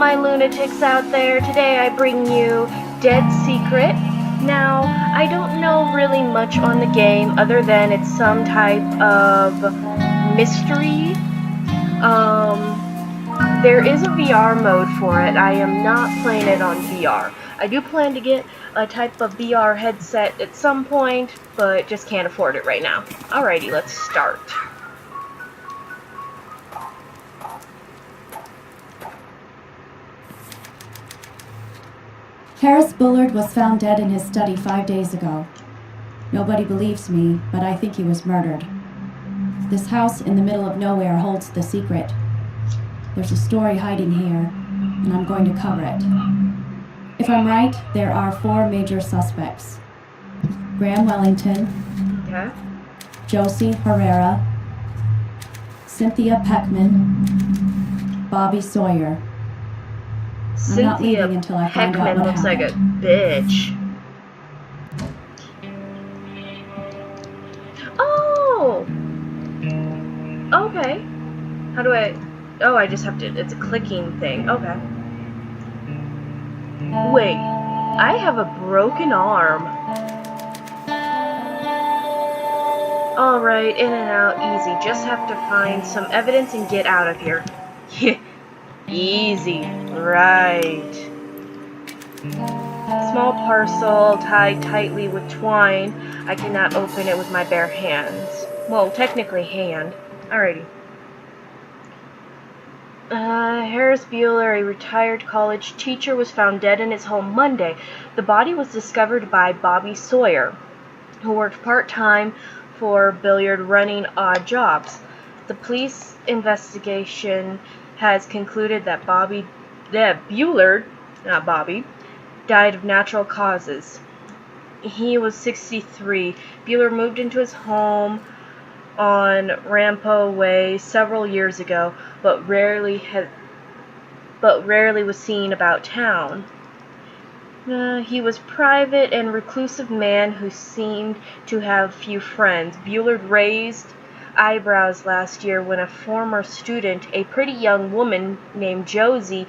my lunatics out there. Today I bring you Dead Secret. Now, I don't know really much on the game other than it's some type of mystery. There is a VR mode for it. I am not playing it on VR. I do plan to get a type of VR headset at some point, but just can't afford it right now. Alrighty, let's start. Harris Bullard was found dead in his study 5 days ago. Nobody believes me, but I think he was murdered. This house in the middle of nowhere holds the secret. There's a story hiding here, and I'm going to cover it. If I'm right, there are 4 major suspects. Graham Wellington, Okay. Josie Herrera, Cynthia Peckman, Bobby Sawyer. I'm not leaving until I find out what looks happened. like a bitch. Oh! Okay. How do I... Oh, I just have to... It's a clicking thing. Okay. Wait. I have a broken arm. Alright, in and out, easy. Just have to find some evidence and get out of here. Easy. Right. Small parcel tied tightly with twine. I cannot open it with my bare hands. Well, technically hand. Alrighty. Harris Bueller, a retired college teacher, was found dead in his home Monday. The body was discovered by Bobby Sawyer, who worked part-time for billiard running odd jobs. The police investigation has concluded that Bueller, not Bobby, died of natural causes. He was 63. Bueller moved into his home on Rampo Way several years ago, but rarely was seen about town. He was private and reclusive man who seemed to have few friends. Bueller raised eyebrows last year when a former student, a pretty young woman named Josie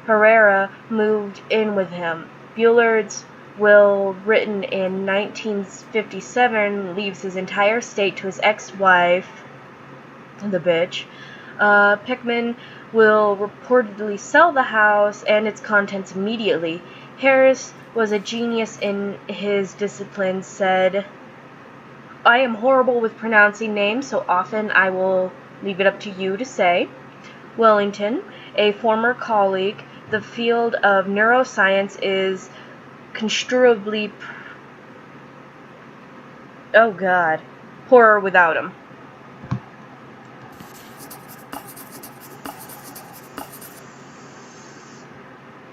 Herrera, moved in with him. Bueller's will, written in 1957, leaves his entire estate to his ex-wife, the bitch. Peckman will reportedly sell the house and its contents immediately. Harris was a genius in his discipline, said, "I am horrible with pronouncing names, so often I will leave it up to you to say." Wellington, a former colleague, the field of neuroscience is construably poorer without him.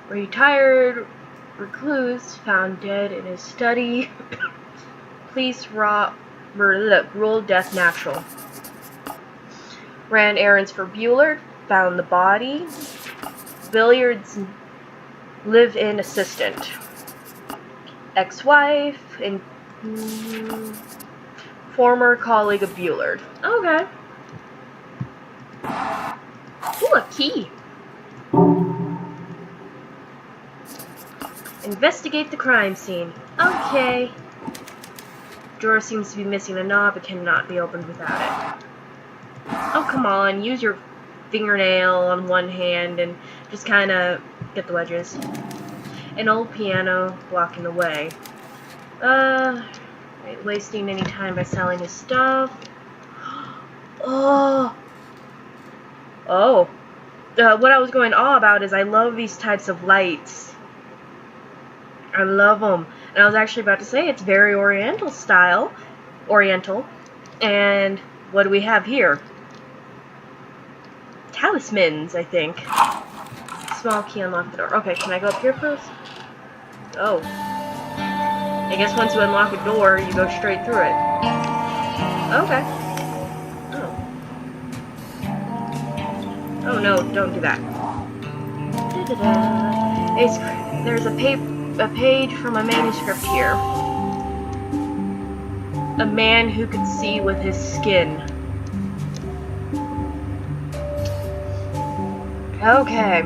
Retired recluse found dead in his study. Police ruled death natural. Ran errands for Bueller, found the body. Billiards live-in assistant. Ex-wife and former colleague of Bueller. Okay. Ooh, a key. Investigate the crime scene. Okay. Drawer seems to be missing a knob. It cannot be opened without it. Oh, come on. Use your fingernail on one hand and just kind of get the wedges. An old piano blocking the way. Wasting any time by selling his stuff. Oh. What I was going all about is I love these types of lights. I love them. And I was actually about to say it's very Oriental style. Oriental. And what do we have here? Talismans, I think. Small key unlock the door. Okay, can I go up here first? Oh. I guess once you unlock a door, you go straight through it. Okay. Oh. Oh no, don't do that. There's a page from a manuscript here. A man who could see with his skin. Okay.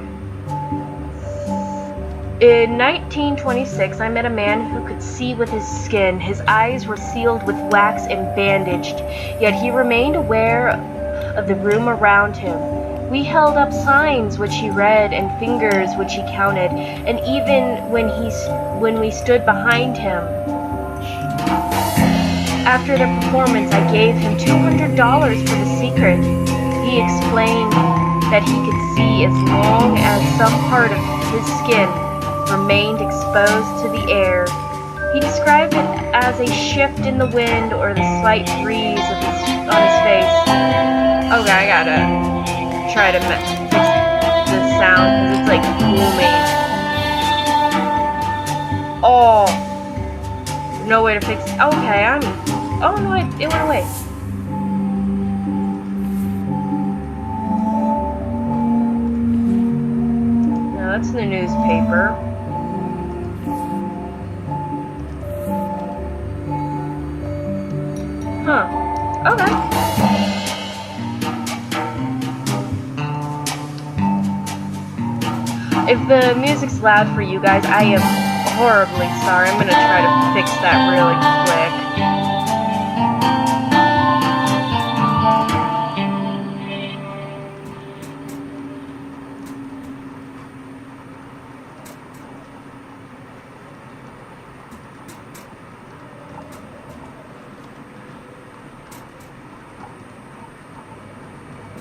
In 1926, I met a man who could see with his skin. His eyes were sealed with wax and bandaged, yet he remained aware of the room around him. We held up signs which he read and fingers which he counted, and even when we stood behind him. After the performance, I gave him $200 for the secret. He explained that he could see as long as some part of his skin remained exposed to the air. He described it as a shift in the wind or the slight breeze on his face. Okay, I gotta try to fix the sound because it's like booming. Oh, no way to fix it. Okay, oh no, it went away. No, that's the newspaper. Huh. Okay. If the music's loud for you guys, I am horribly sorry. I'm gonna try to fix that really quick.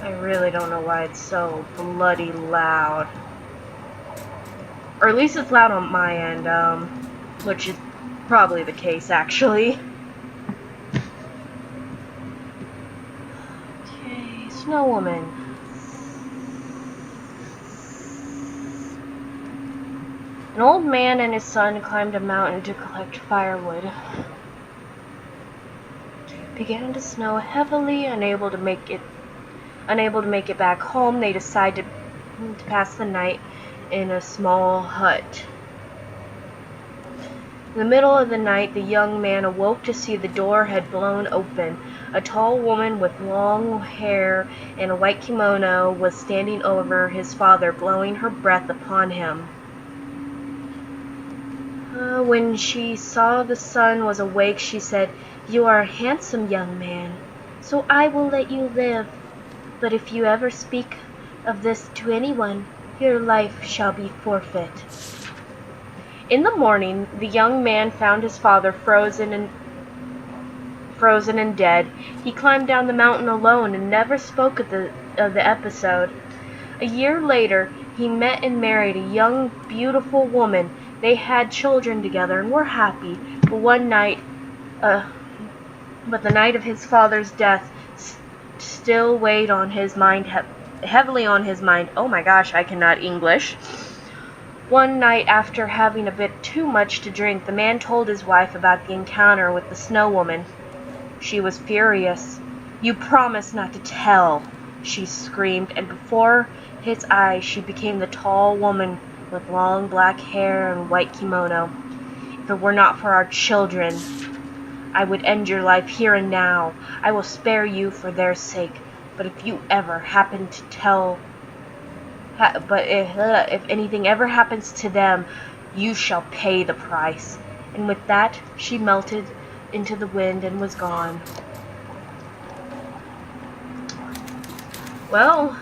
I really don't know why it's so bloody loud. Or at least it's loud on my end, which is probably the case, actually. Okay, Snow Woman. An old man and his son climbed a mountain to collect firewood. It began to snow heavily, unable to make it back home. They decided to pass the night in a small hut. In the middle of the night, the young man awoke to see the door had blown open. A tall woman with long hair and a white kimono was standing over his father, blowing her breath upon him. When she saw the son was awake, she said, "You are a handsome young man, so I will let you live. But if you ever speak of this to anyone, your life shall be forfeit." In the morning, the young man found his father frozen and dead. He climbed down the mountain alone and never spoke of the episode. A year later, he met and married a young, beautiful woman. They had children together and were happy. But the night of his father's death still weighed on his mind, heavily on his mind. Oh my gosh, I cannot English. One night, after having a bit too much to drink, the man told his wife about the encounter with the Snow Woman. She was furious. "You promised not to tell," she screamed, and before his eyes she became the tall woman with long black hair and white kimono. "If it were not for our children, I would end your life here and now. I will spare you for their sake. But if you ever happen to if anything ever happens to them, you shall pay the price." And with that, she melted into the wind and was gone. Well,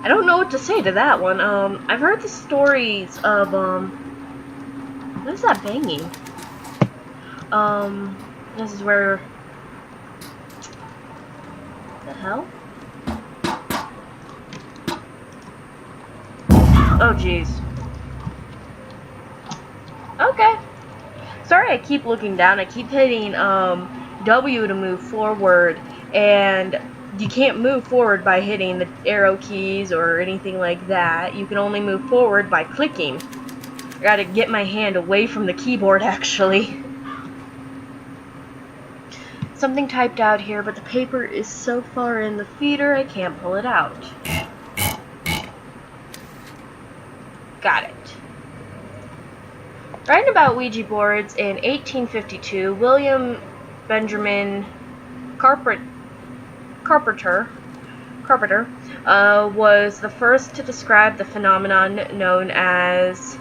I don't know what to say to that one. I've heard the stories of, what is that banging? This is where, what the hell? Oh, jeez. Okay. Sorry, I keep looking down. I keep hitting, W to move forward, and you can't move forward by hitting the arrow keys or anything like that. You can only move forward by clicking. I gotta get my hand away from the keyboard, actually. Something typed out here, but the paper is so far in the feeder I can't pull it out. Got it. Writing about Ouija boards in 1852, William Benjamin Carpenter Carpenter, was the first to describe the phenomenon known as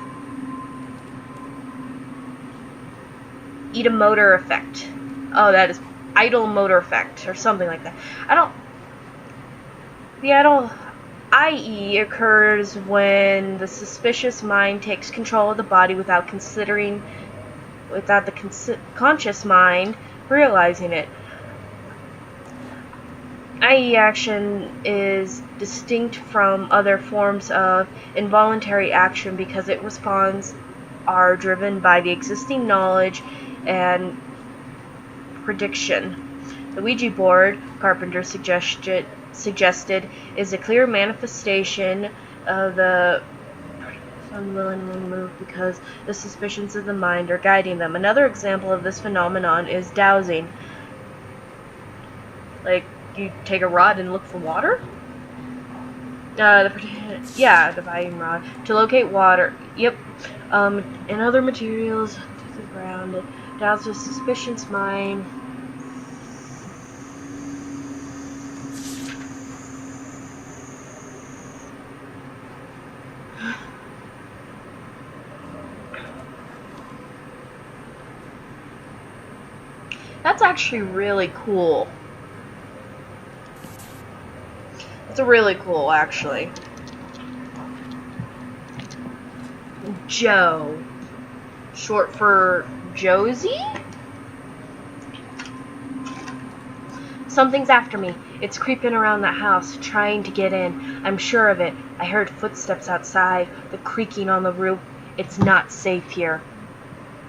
Ideomotor effect. Oh, that is idle motor effect, or something like that. The idle IE occurs when the suspicious mind takes control of the body without the conscious mind realizing it. IE action is distinct from other forms of involuntary action because its responses are driven by the existing knowledge and prediction. The Ouija board, Carpenter suggested, is a clear manifestation of the unwillingly moved because the suspicions of the mind are guiding them. Another example of this phenomenon is dowsing. Like, you take a rod and look for water? The diving rod. To locate water. Yep. And other materials to the ground. Douse the suspicious mind. That's actually really cool. It's really cool, actually. Joe. Short for Josie? Something's after me. It's creeping around that house, trying to get in. I'm sure of it. I heard footsteps outside, the creaking on the roof. It's not safe here.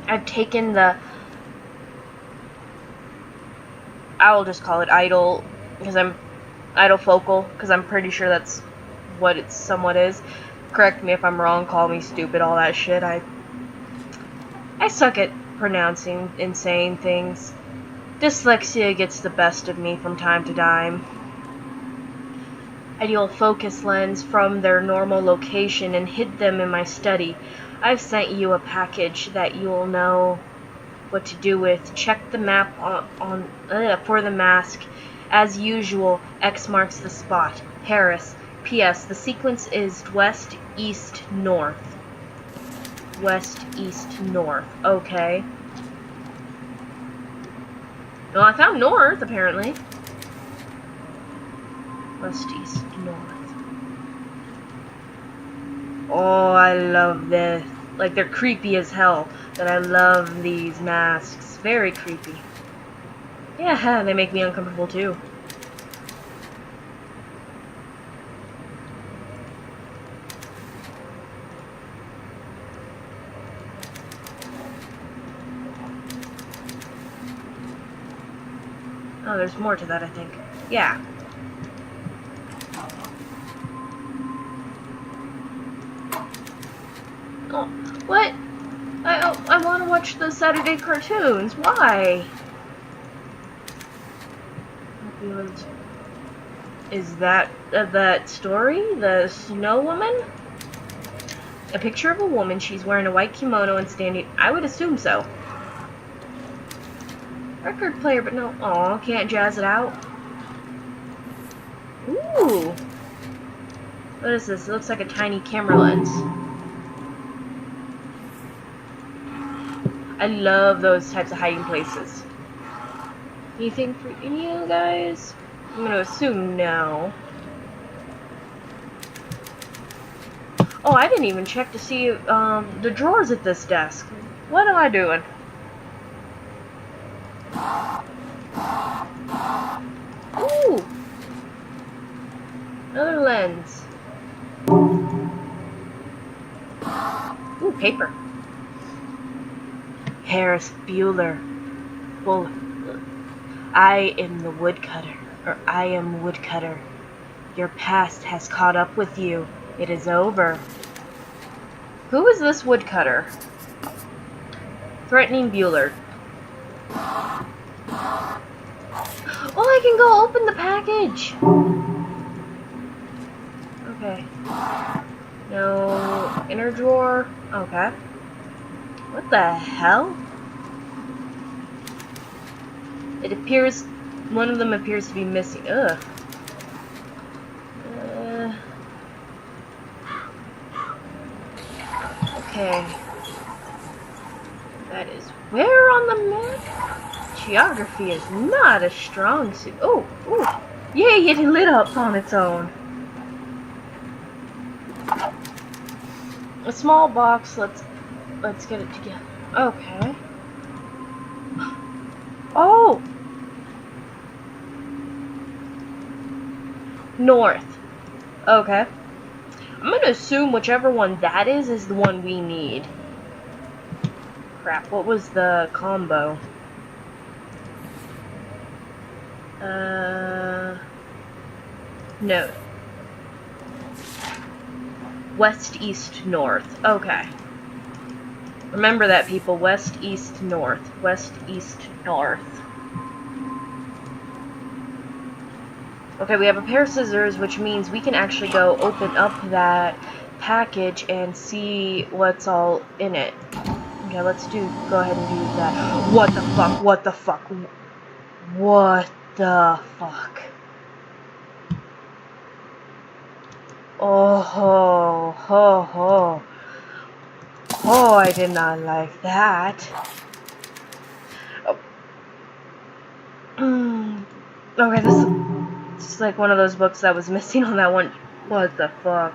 I've taken the... I will just call it idle, because I'm... idle focal, because I'm pretty sure that's what it somewhat is. Correct me if I'm wrong, call me stupid, all that shit. I suck at pronouncing and saying things. Dyslexia gets the best of me from time to time. Ideal focus lens from their normal location and hid them in my study. I've sent you a package that you'll know what to do with. Check the map for the mask. As usual, X marks the spot. Harris. P.S. The sequence is west, east, north. West, east, north. Okay. Well, I found north, apparently. West, east, north. Oh, I love this. Like, they're creepy as hell. But I love these masks. Very creepy. Yeah, they make me uncomfortable, too. Oh, there's more to that, I think. Yeah. Oh, what? I want to watch the Saturday cartoons. Why? Is that that story? The Snow Woman? A picture of a woman. She's wearing a white kimono and standing... I would assume so. Record player, but no. Aw, can't jazz it out. Ooh. What is this? It looks like a tiny camera lens. I love those types of hiding places. Anything for you guys? I'm gonna assume no. Oh, I didn't even check to see the drawers at this desk. What am I doing? Ooh! Another lens. Ooh, paper. Harris Bueller. Well, I am the woodcutter, or I am woodcutter. Your past has caught up with you. It is over. Who is this woodcutter? Threatening Bueller. Oh, I can go open the package! Okay. No inner drawer. Okay. What the hell? It appears... one of them appears to be missing. Ugh. Okay. That is where on the map? Geography is not a strong suit. Oh, oh. Yay, it lit up on its own. A small box, let's get it together. Okay. Oh! North. Okay. I'm gonna assume whichever one that is the one we need. Crap, what was the combo? No. West, east, north. Okay. Remember that, people. West, east, north. West, east, north. Okay, we have a pair of scissors, which means we can actually go open up that package and see what's all in it. Okay, go ahead and do that. What the fuck? What the fuck? What the fuck? Oh ho ho ho. Oh, I did not like that. Oh. Okay, this is like one of those books that was missing on that one. What the fuck?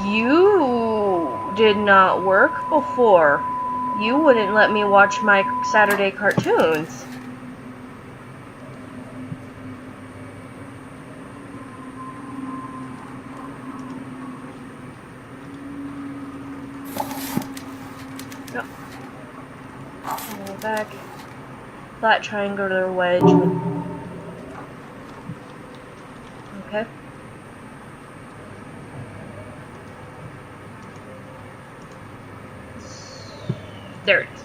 You did not work before. You wouldn't let me watch my Saturday cartoons. No. Go back. Flat triangular wedge. Okay. There it is.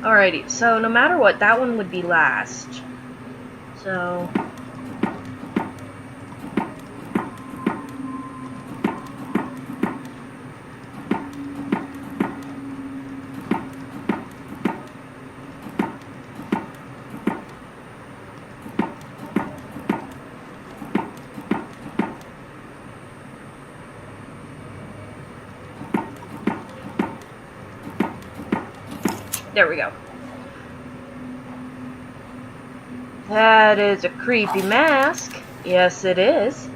Alrighty, so no matter what, that one would be last. So... there we go. That is a creepy mask. Yes, it is.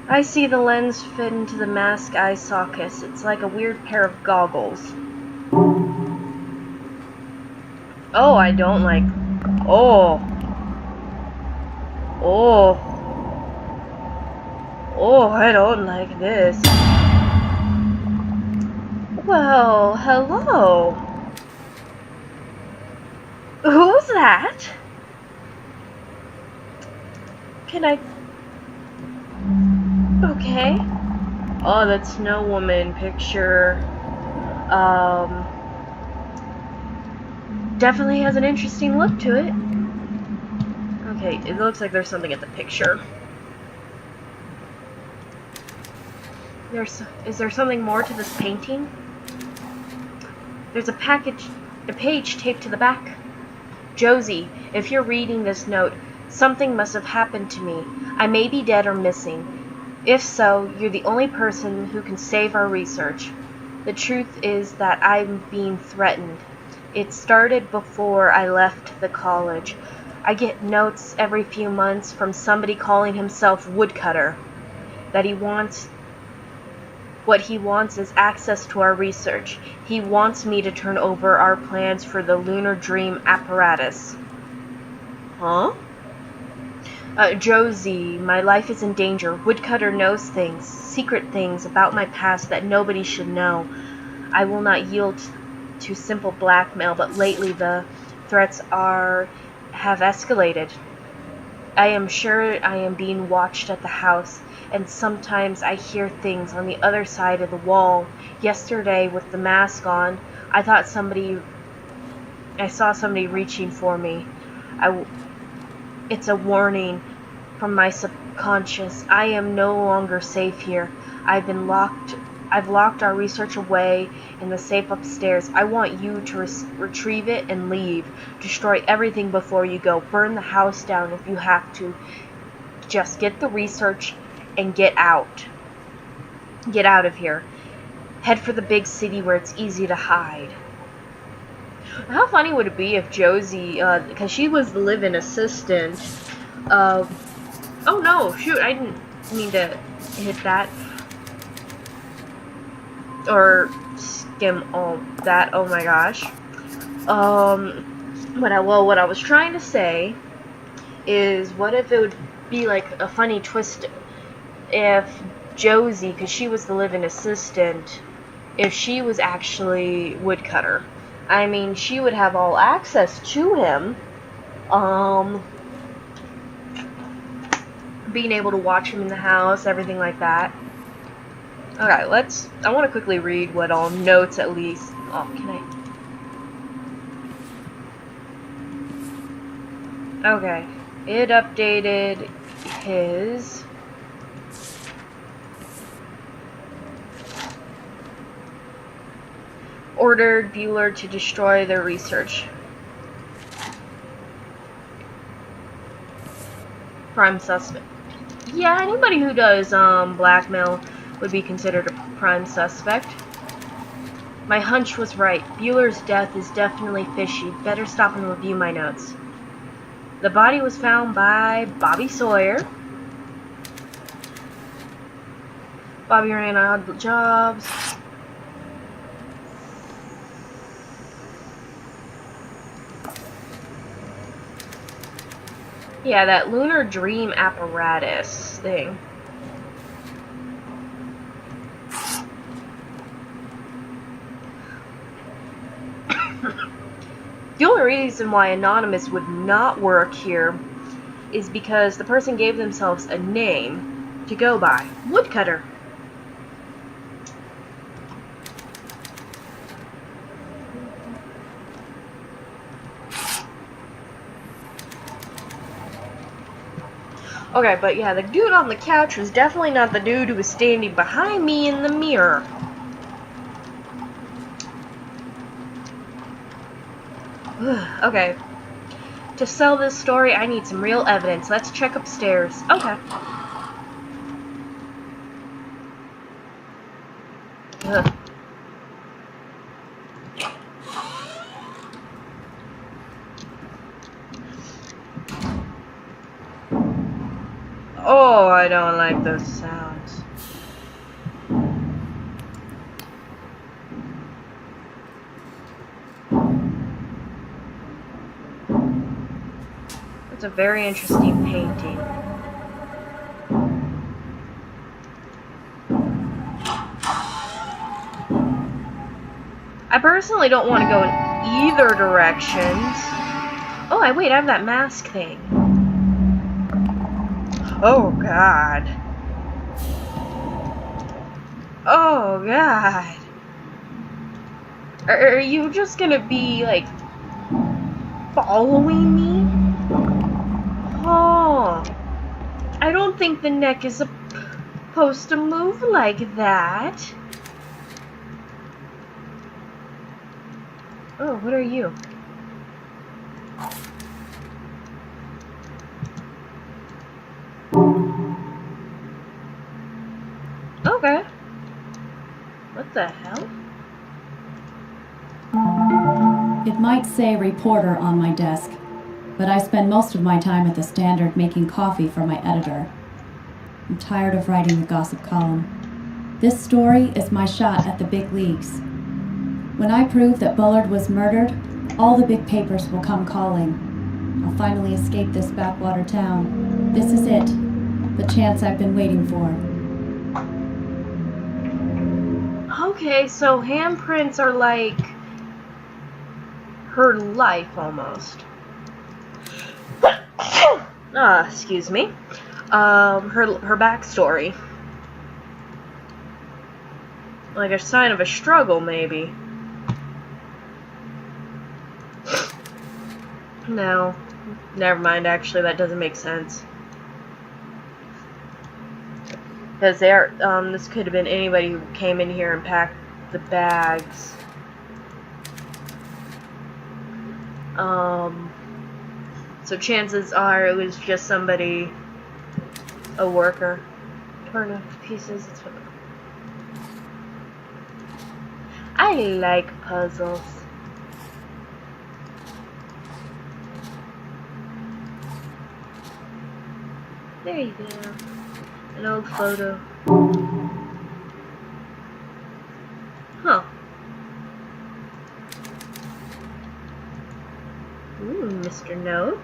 I see the lens fit into the mask eye sockets. It's like a weird pair of goggles. Oh, I don't like... Oh. Oh. Oh, I don't like this. Well, hello. Who's that? Can I... Okay. Oh, that Snow Woman picture. Definitely has an interesting look to it. Okay, it looks like there's something at the picture. Is there something more to this painting? There's a page taped to the back. Josie, if you're reading this note, something must have happened to me. I may be dead or missing. If so, you're the only person who can save our research. The truth is that I'm being threatened. It started before I left the college. I get notes every few months from somebody calling himself Woodcutter. What he wants is access to our research. He wants me to turn over our plans for the lunar dream apparatus. Huh? Josie, my life is in danger. Woodcutter knows things, secret things about my past that nobody should know. I will not yield to simple blackmail, but lately the threats have escalated. I am sure I am being watched at the house, and sometimes I hear things on the other side of the wall. Yesterday, with the mask on, I saw somebody reaching for me. It's a warning from my subconscious. I am no longer safe here. I've been locked I've locked our research away in the safe upstairs. I want you to retrieve it and leave. Destroy everything before you go. Burn the house down if you have to. Just get the research and get out. Get out of here. Head for the big city where it's easy to hide. How funny would it be if Josie, because she was the live-in assistant of... Oh no, shoot, I didn't mean to hit that. Or skim all that, oh my gosh. What I was trying to say is, what if it would be like a funny twist if Josie, because she was the live-in assistant, if she was actually Woodcutter. I mean, she would have all access to him, being able to watch him in the house, everything like that. Okay, I want to quickly read what all notes at least. Oh, can I? Okay, it updated his... Ordered Bueller to destroy their research. Prime suspect. Yeah, anybody who does blackmail would be considered a prime suspect. My hunch was right. Bueller's death is definitely fishy. Better stop and review my notes. The body was found by Bobby Sawyer. Bobby ran odd jobs. Yeah, that lunar dream apparatus thing. The only reason why Anonymous would not work here is because the person gave themselves a name to go by. Woodcutter. Okay, but yeah, the dude on the couch was definitely not the dude who was standing behind me in the mirror. Okay. To sell this story, I need some real evidence. Let's check upstairs. Okay. Ugh. Oh, I don't like those sounds. It's a very interesting painting. I personally don't want to go in either directions. Oh, wait, I have that mask thing. Oh, God. Oh, God. Are you just gonna be, like, following me? Oh. I don't think the neck is supposed to move like that. Oh, what are you? Okay. What the hell? It might say reporter on my desk, but I spend most of my time at the Standard making coffee for my editor. I'm tired of writing the gossip column. This story is my shot at the big leagues. When I prove that Bullard was murdered, all the big papers will come calling. I'll finally escape this backwater town. This is it. The chance I've been waiting for. Okay, so handprints are like her life almost. Excuse me. Her backstory. Like a sign of a struggle, maybe. No. Never mind, actually, that doesn't make sense. Because this could have been anybody who came in here and packed the bags. So chances are it was just somebody, a worker. Torn of pieces. I like puzzles. There you go. An old photo. Huh. Ooh, Mr. Note.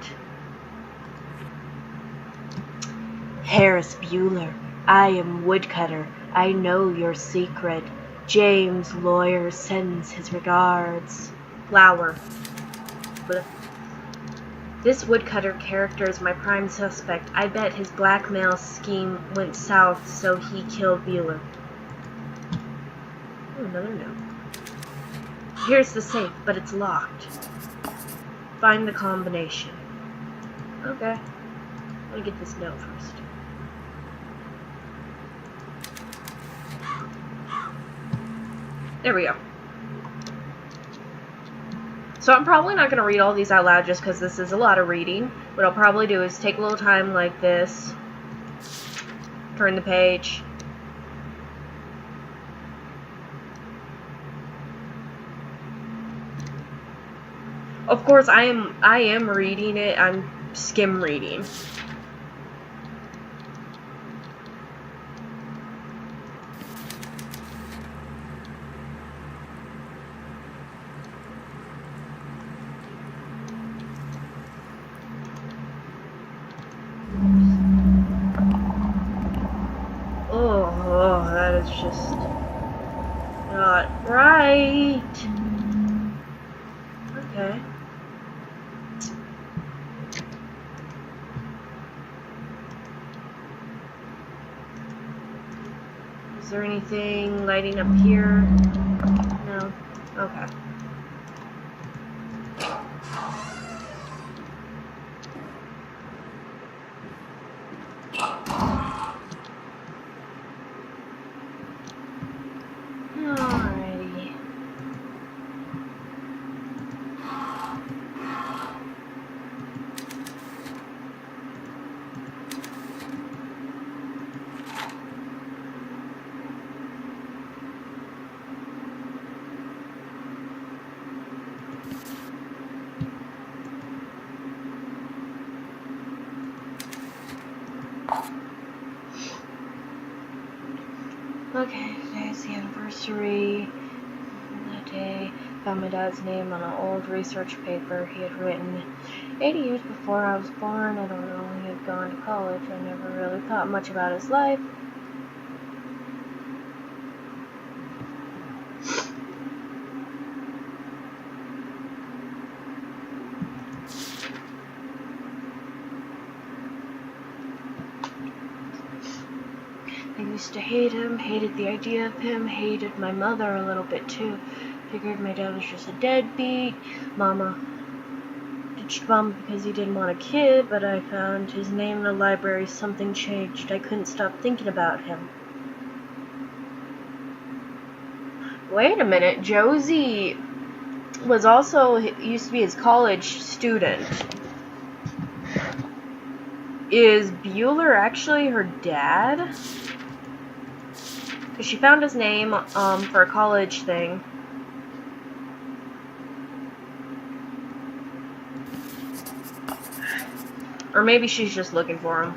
Harris Bueller, I am woodcutter. I know your secret. James, lawyer, sends his regards. Flower. Blech. This woodcutter character is my prime suspect. I bet his blackmail scheme went south, so he killed Bueller. Ooh, another note. Here's the safe, but it's locked. Find the combination. Okay. Let me get this note first. There we go. So I'm probably not going to read all these out loud just because this is a lot of reading. What I'll probably do is take a little time like this, turn the page, of course I am reading it, I'm skim reading. Oh, that is just not right. Okay. Is there anything lighting up here? No? Okay. Alrighty. Okay, today's the anniversary. That day, I found my dad's name on an old research paper he had written 80 years before I was born. I don't know, he had gone to college. I never really thought much about his life. I used to hate him, hated the idea of him, hated my mother a little bit too. Figured my dad was just a deadbeat. Mama ditched Mama because he didn't want a kid, but I found his name in the library. Something changed. I couldn't stop thinking about him. Wait a minute, Josie was also, used to be his college student. Is Bueller actually her dad? Because she found his name for a college thing. Or maybe she's just looking for him.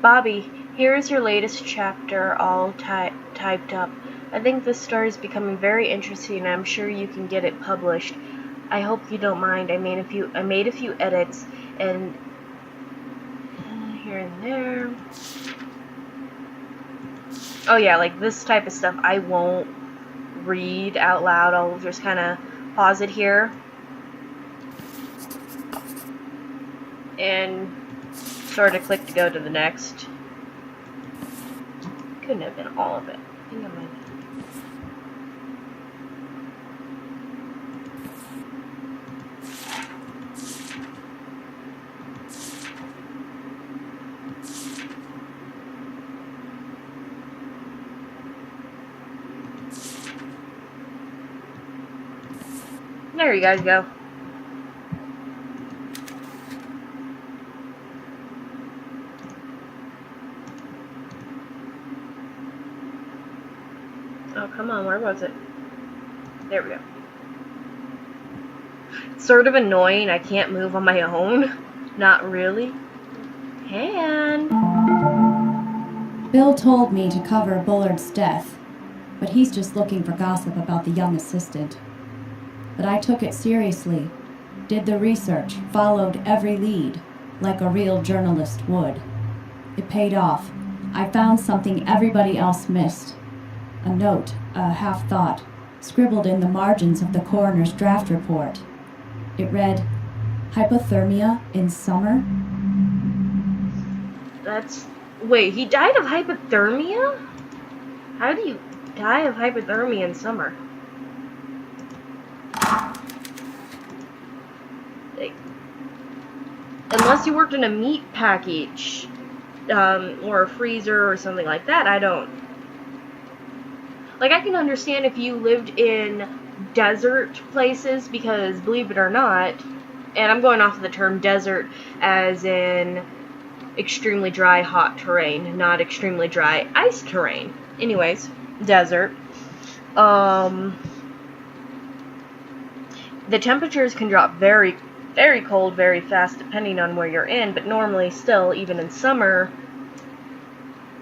Bobby, here is your latest chapter all typed up. I think this story is becoming very interesting and I'm sure you can get it published. I hope you don't mind. I made a few edits and here and there. Oh yeah, like this type of stuff I won't read out loud. I'll just kind of pause it here and sort of click to go to the next. Couldn't have been all of it. I think I might. There you guys go. Oh, come on, where was it? There we go. It's sort of annoying, I can't move on my own. Not really. Hand. Bill told me to cover Bullard's death, but he's just looking for gossip about the young assistant. But I took it seriously, did the research, followed every lead, like a real journalist would. It paid off. I found something everybody else missed. A note, a half-thought, scribbled in the margins of the coroner's draft report. It read, "Hypothermia in summer?" Wait, he died of hypothermia? How do you die of hypothermia in summer? Like, unless you worked in a meat package, or a freezer or something like that, I don't. Like, I can understand if you lived in desert places, because believe it or not, and I'm going off of the term desert as in extremely dry, hot terrain, not extremely dry, ice terrain. Anyways, desert. The temperatures can drop very, very cold very fast depending on where you're in, but normally still, even in summer,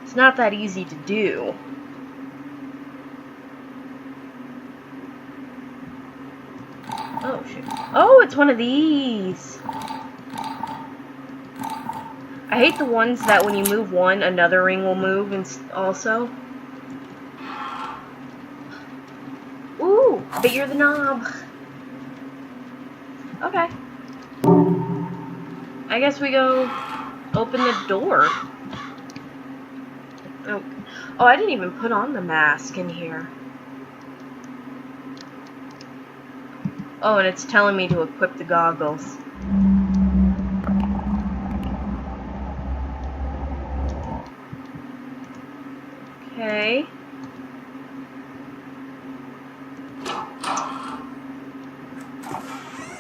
it's not that easy to do. Oh, shoot. Oh, it's one of these! I hate the ones that when you move one, another ring will move and also. Ooh, but you're the knob. Okay. I guess we go open the door. Oh, I didn't even put on the mask in here. Oh, and it's telling me to equip the goggles. Okay.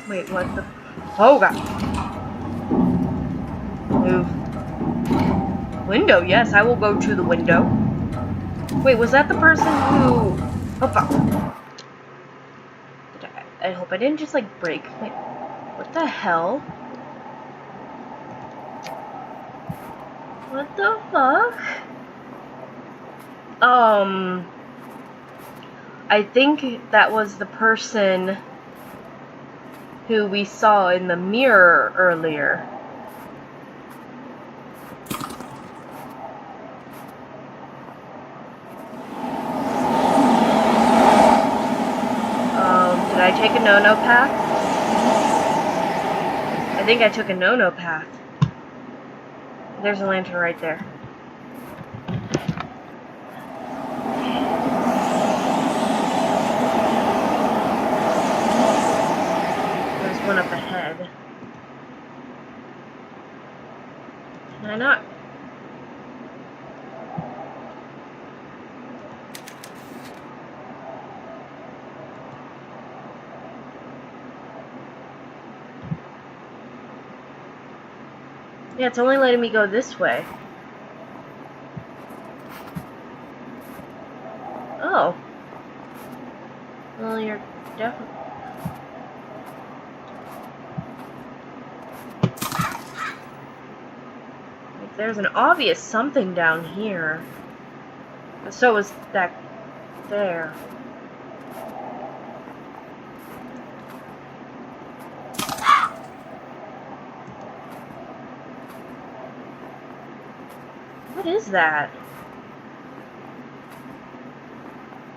Wait, what the? Oh, God. Move. Window, yes, I will go to the window. Wait, was that the person who... Oh, fuck. I hope I didn't just, like, break. Wait, what the hell? What the fuck? I think that was the person who we saw in the mirror earlier. Did I take a no-no path? I think I took a no-no path. There's a lantern right there. There's one up ahead. Can I not? Yeah, it's only letting me go this way. Oh. Well, you're definitely... There's an obvious something down here. So is that there. What is that?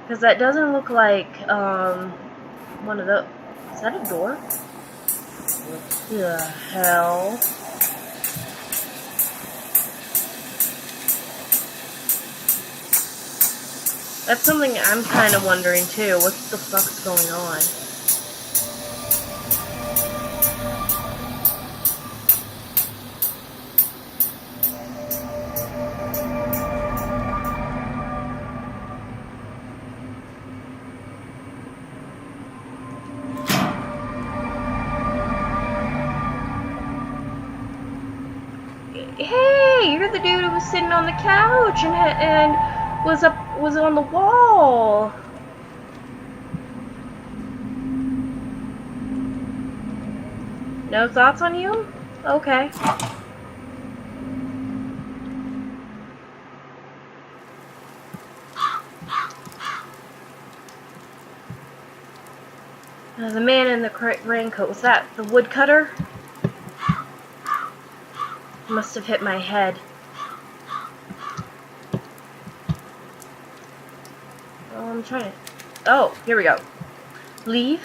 Because that doesn't look like, one of those. Is that a door? What the hell? That's something I'm kind of wondering too. What the fuck's going on? You're the dude who was sitting on the couch and was on the wall. No thoughts on you? Okay. The man in the raincoat, was that the woodcutter? Must have hit my head. Oh, I'm trying to... Oh, here we go. Leave?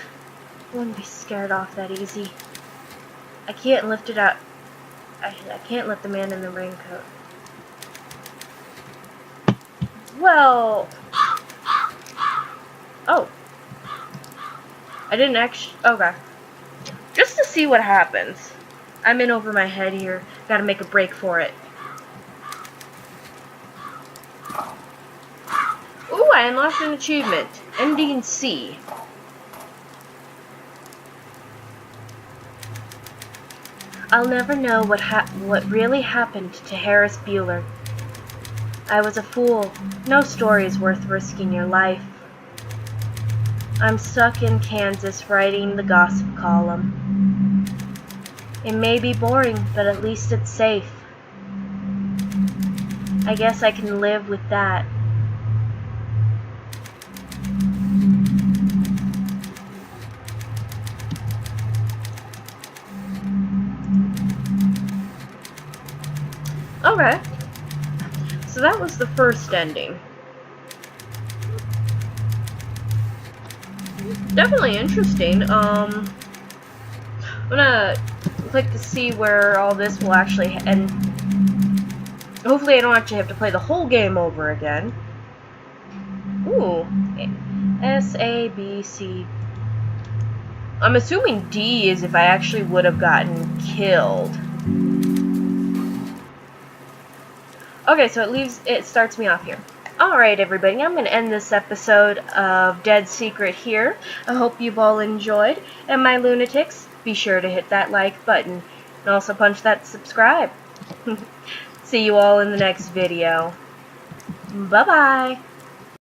I wouldn't be scared off that easy. I can't lift it up. I can't let the man in the raincoat. Well... Oh. I didn't actually... Okay. Just to see what happens. I'm in over my head here. Gotta make a break for it. Ooh, I unlocked an achievement. Ending C. I'll never know what really happened to Harris Bueller. I was a fool. No story is worth risking your life. I'm stuck in Kansas writing the gossip column. It may be boring, but at least it's safe. I guess I can live with that. Okay. So that was the first ending. Definitely interesting. I'm gonna click to see where all this will actually end. Hopefully I don't actually have to play the whole game over again. Ooh. S, A, B, C. I'm assuming D is if I actually would have gotten killed. Okay, so it starts me off here. Alright everybody, I'm going to end this episode of Dead Secret here. I hope you've all enjoyed. And my lunatics, be sure to hit that like button. And also punch that subscribe. See you all in the next video. Bye-bye.